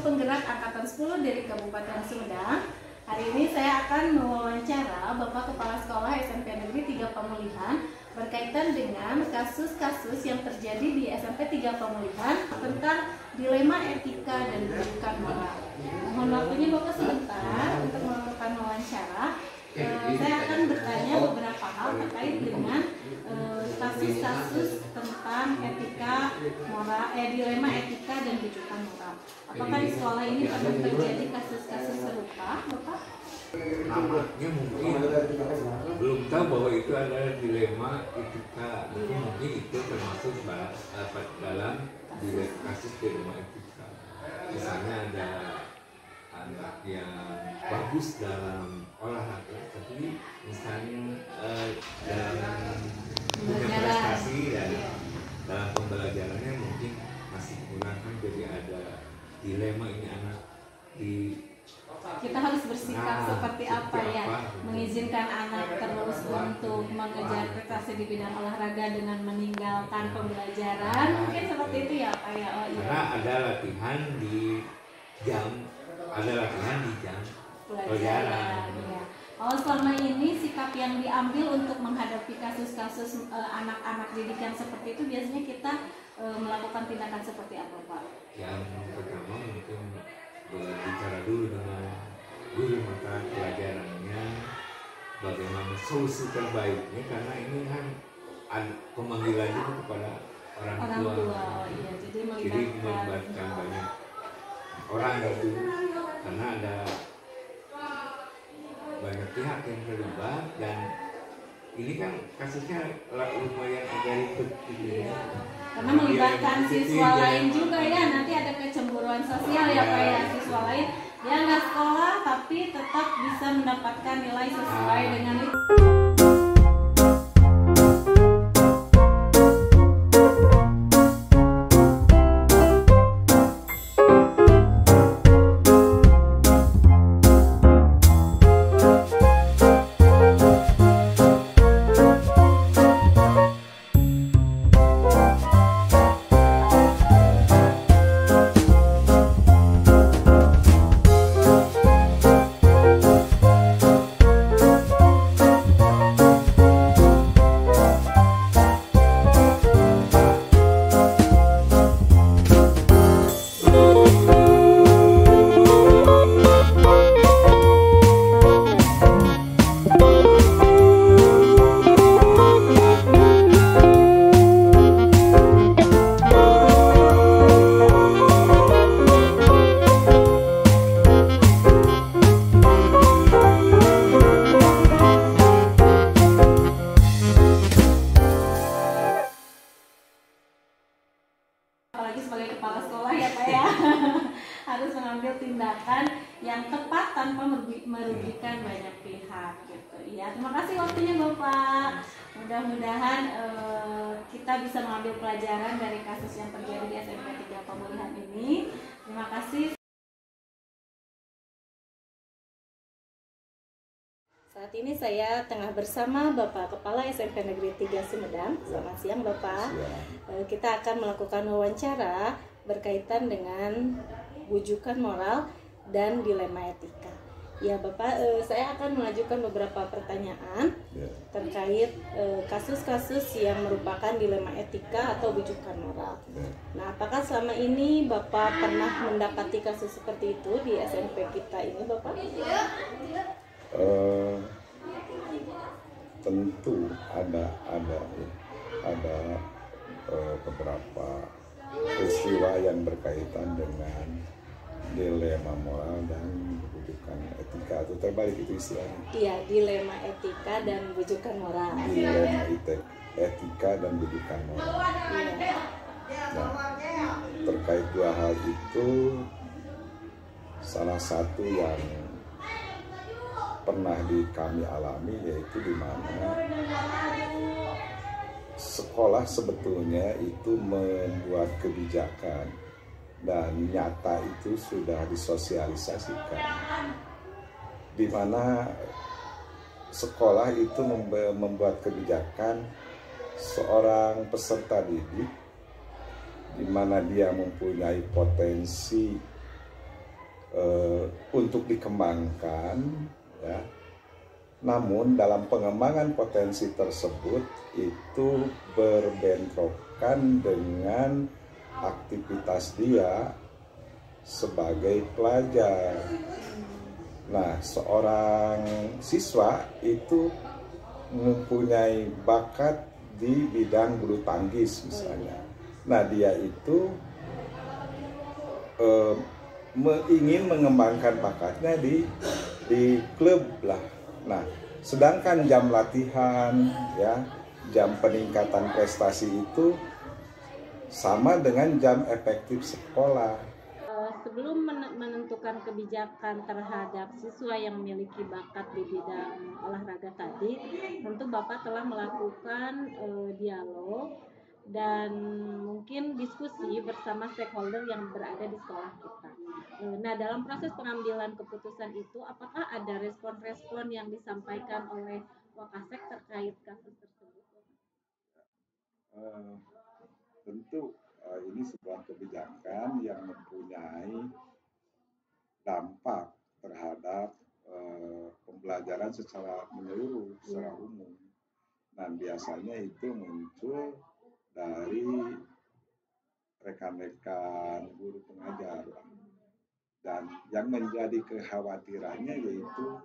penggerak Angkatan 10 dari Kabupaten Sumedang. Hari ini saya akan mewawancara Bapak Kepala Sekolah SMP Negeri 3 Pemulihan berkaitan dengan kasus-kasus yang terjadi di SMP 3 Pemulihan tentang dilema etika dan rujukan moral. Mohon waktunya Bapak sebentar untuk melakukan wawancara. Saya akan bertanya beberapa hal terkait dengan kasus-kasus tentang etika moral, dilema etika dan rujukan moral. Apakah di sekolah ini pernah terjadi kasus-kasus serupa, Bapak? Nampaknya mungkin belum tahu bahwa itu adalah dilema etika. Mungkin itu termasuk dalam kasus dilema etika. Misalnya ada anak yang bagus dalam olahraga, tapi misalnya dalam punya prestasi dan dalam pembelajarannya mungkin masih menggunakan, jadi ada dilema ini anak kita harus bersikap seperti apa ya, mengizinkan anak terus untuk mengejar prestasi di bidang olahraga dengan meninggalkan pembelajaran, mungkin seperti itu ya Pak ya. Oh, iya. Karena ada latihan di jam pelajaran. Ya. Oh, selama ini sikap yang diambil untuk menghadapi kasus-kasus anak-anak didik yang seperti itu biasanya kita melakukan tindakan seperti apa, Pak? Yang pertama mungkin berbicara dulu dengan guru mata pelajarannya, bagaimana solusi terbaiknya, karena ini kan pemanggilan juga kepada orang tua. Iya, jadi melibatkan banyak orang itu, karena ada banyak pihak yang terlibat dan ini kan kasusnya lumayan agak ribet gitu ya. Karena melibatkan siswa lain juga ya, nanti ada kecemburuan sosial ya Pak ya, siswa lain dia nggak sekolah tapi tetap bisa mendapatkan nilai sesuai dengan itu. Apalagi sebagai kepala sekolah ya Pak ya, harus mengambil tindakan yang tepat tanpa merugikan banyak pihak gitu. Ya, terima kasih waktunya Bapak. Mudah-mudahan kita bisa mengambil pelajaran dari kasus yang terjadi di SMP 3 Pemulihan ini. Terima kasih. Saat ini saya tengah bersama Bapak Kepala SMP Negeri 3 Sumedang. Selamat siang Bapak. Kita akan melakukan wawancara berkaitan dengan wujukan moral dan dilema etika. Ya Bapak, saya akan mengajukan beberapa pertanyaan terkait kasus-kasus yang merupakan dilema etika atau wujukan moral. Nah, apakah selama ini Bapak pernah mendapati kasus seperti itu di SMP kita ini Bapak? Tentu ada beberapa peristiwa yang berkaitan dengan dilema moral dan wujukan etika, atau terbalik itu istilahnya. Iya, dilema etika dan wujukan moral. Dilema etika dan wujukan moral. Iya. Nah, terkait dua hal itu, salah satu yang pernah kami alami yaitu di mana sekolah sebetulnya itu membuat kebijakan dan nyata itu sudah disosialisasikan, di mana sekolah itu membuat kebijakan seorang peserta didik di mana dia mempunyai potensi untuk dikembangkan, ya. Namun dalam pengembangan potensi tersebut itu berbentrokan dengan aktivitas dia sebagai pelajar. Nah, seorang siswa itu mempunyai bakat di bidang bulu tangkis misalnya. Nah, dia itu ingin mengembangkan bakatnya di klub lah. Nah, sedangkan jam latihan, ya, jam peningkatan prestasi itu sama dengan jam efektif sekolah. Sebelum menentukan kebijakan terhadap siswa yang memiliki bakat di bidang olahraga tadi, tentu Bapak telah melakukan dialog dan mungkin diskusi bersama stakeholder yang berada di sekolah kita. Nah, dalam proses pengambilan keputusan itu, apakah ada respon-respon yang disampaikan oleh Wakasek terkait kasus tersebut? Tentu ini sebuah kebijakan yang mempunyai dampak terhadap pembelajaran secara menyeluruh, secara umum. Dan biasanya itu muncul dari rekan-rekan guru pengajar. Dan yang menjadi kekhawatirannya yaitu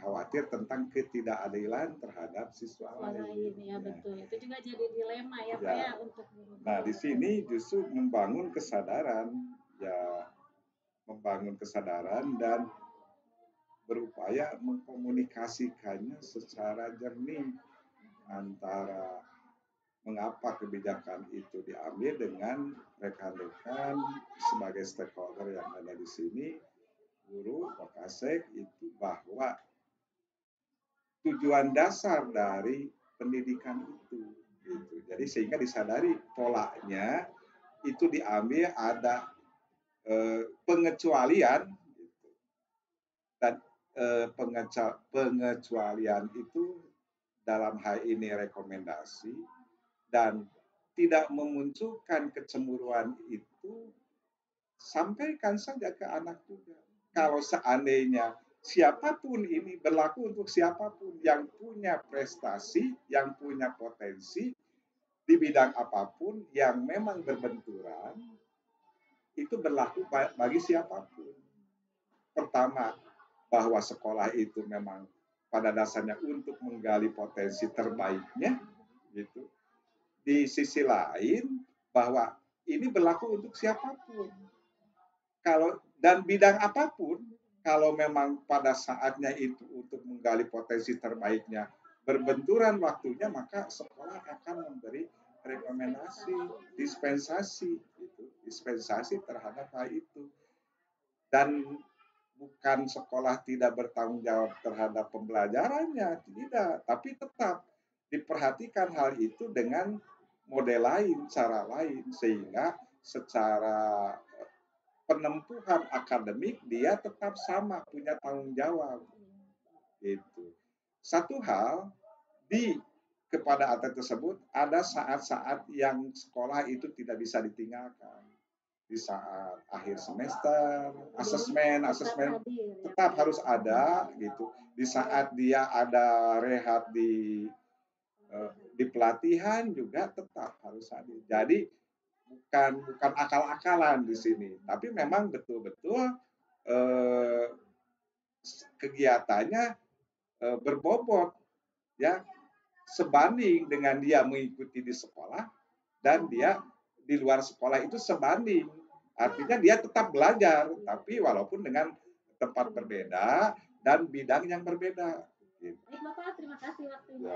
khawatir tentang ketidakadilan terhadap siswa lain. Ya, betul. Itu juga jadi dilema ya, Pak ya, untuk guru. Nah, di sini justru membangun kesadaran dan berupaya mengkomunikasikannya secara jernih antara mengapa kebijakan itu diambil dengan rekan-rekan sebagai stakeholder yang ada di sini, guru, Wakasek, itu bahwa tujuan dasar dari pendidikan itu, gitu. Jadi sehingga disadari polanya itu diambil ada pengecualian, gitu. Dan pengecualian itu dalam hal ini rekomendasi dan tidak memunculkan kecemburuan itu, sampaikan saja ke anak juga. Kalau seandainya siapapun ini berlaku untuk siapapun yang punya prestasi, yang punya potensi di bidang apapun yang memang berbenturan, itu berlaku bagi siapapun. Pertama, bahwa sekolah itu memang pada dasarnya untuk menggali potensi terbaiknya, gitu. Di sisi lain, bahwa ini berlaku untuk siapapun. Dan bidang apapun, kalau memang pada saatnya itu untuk menggali potensi terbaiknya berbenturan waktunya, maka sekolah akan memberi rekomendasi, dispensasi terhadap hal itu. Dan bukan sekolah tidak bertanggung jawab terhadap pembelajarannya, tidak, tapi tetap diperhatikan hal itu dengan model lain, cara lain, sehingga secara penempuhan akademik dia tetap sama, punya tanggung jawab. Itu. Satu hal, kepada atlet tersebut ada saat-saat yang sekolah itu tidak bisa ditinggalkan. Di saat akhir semester, asesmen tetap harus ada, gitu. Di saat dia ada rehat di pelatihan juga tetap harus hadir. Jadi bukan akal-akalan di sini, tapi memang betul-betul kegiatannya berbobot, ya, sebanding dengan dia mengikuti di sekolah dan dia di luar sekolah itu sebanding. Artinya dia tetap belajar, tapi walaupun dengan tempat berbeda dan bidang yang berbeda. Baik Bapak, terima kasih waktunya.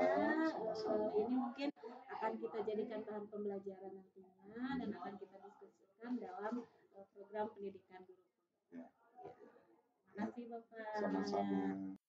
Ini mungkin akan kita jadikan bahan pembelajaran nantinya dan akan kita diskusikan dalam program pendidikan guru. Terima kasih Bapak. Sama-sama.